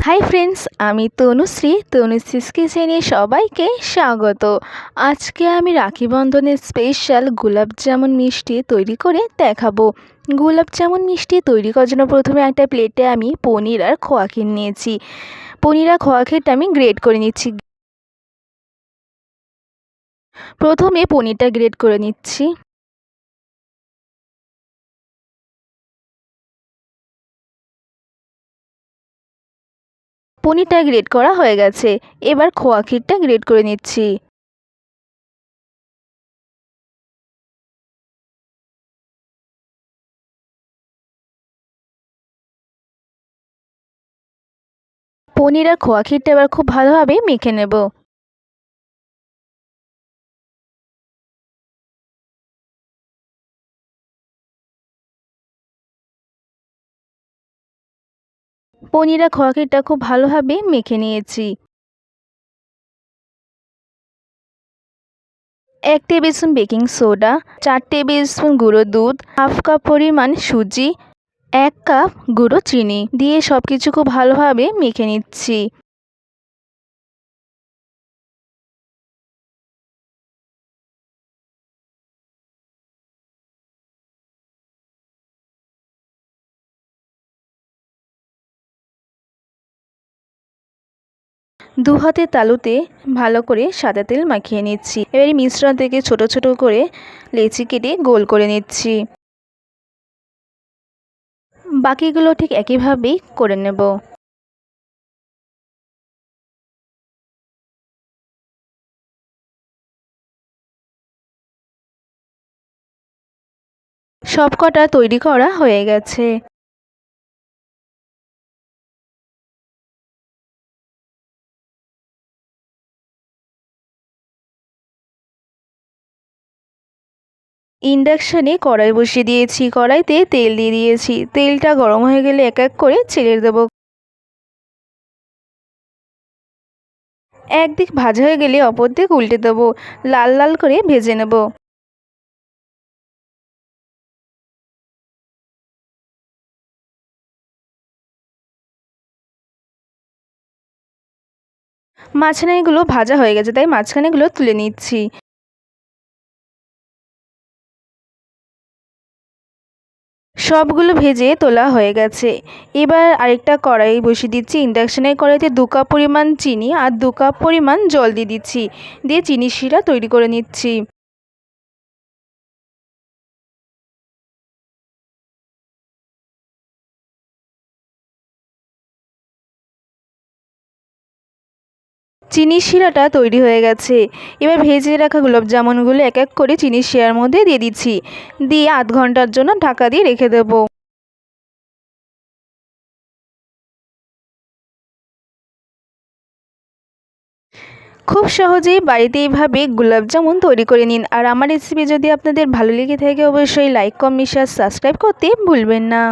Hi friends, আমি তনুশ্রী। তনুশ্রীস কিচেনে সবাইকে স্বাগত। আজকে আমি রাখি বন্ধনের স্পেশাল গোলাপ জামুন মিষ্টি তৈরি করে দেখাবো। গোলাপ জামুন মিষ্টি তৈরি করার জন্য প্রথমে একটা প্লেটে আমি পনির আর খোয়া ক্ষীর নিয়েছি। পনির আর খোয়া ক্ষীরটা আমি গ্রেট করে নিচ্ছি। প্রথমে পনিরটা গ্রেট করে নিচ্ছি। পনিরটা গ্রেট করা হয়ে গেছে, এবার খোয়া ক্ষীরটা গ্রেট করে নিচ্ছি। পনির আর খোয়া ক্ষীরটা এবার খুব ভালোভাবে মেখে নেব। পনির আর খোয়া ক্ষীরটা খুব ভালোভাবে মেখে নিয়েছি। 1 table spoon baking soda, 4 table spoon গুঁড়ো দুধ, হাফ কাপ পরিমাণ সুজি, 1 কাপ গুঁড়ো চিনি দিয়ে সব কিছু খুব ভালোভাবে মেখে নিচ্ছি। দু হাতের তালুতে ভালো করে সাদা তেল মাখিয়ে নিচ্ছি। এবার এই মিশ্রণ থেকে ছোট ছোট করে লেচি কেটে গোল করে নিচ্ছি। বাকিগুলো ঠিক একইভাবেই করে নেব। সব কটা তৈরি করা হয়ে গেছে। ইন্ডাকশানে কড়াই বসিয়ে দিয়েছি। কড়াইতে তেল দিয়ে দিয়েছি। তেলটা গরম হয়ে গেলে এক এক করে ছেড়ে দেবো। একদিক ভাজা হয়ে গেলে অপর দিক উল্টে দেবো। লাল লাল করে ভেজে নেব। মাঝখানেগুলো ভাজা হয়ে গেছে, তাই মাঝখানেগুলো তুলে নিচ্ছি। সবগুলো ভেজে তোলা হয়ে গেছে। এবার আরেকটা কড়াই বসিয়ে দিচ্ছি। ইন্ডাকশানের কড়াইতে 2 কাপ পরিমাণ চিনি আর 2 কাপ পরিমাণ জল দিয়ে দিচ্ছি। দিয়ে চিনি শিরা তৈরি করে নিচ্ছি। চিনির শিরাটা তৈরি হয়ে গেছে। এবার ভেজে রাখা গোলাপ জামুনগুলো এক এক করে চিনির শিরার মধ্যে দিয়ে দিচ্ছি। দিয়ে আধ ঘন্টার জন্য ঢাকা দিয়ে রেখে দেবো। খুব সহজেই বাড়িতে এইভাবে গোলাপ জামুন তৈরি করে নিন। আর আমার রেসিপি যদি আপনাদের ভালো লেগে থাকে অবশ্যই লাইক, কমেন্ট, শেয়ার, সাবস্ক্রাইব করতে ভুলবেন না।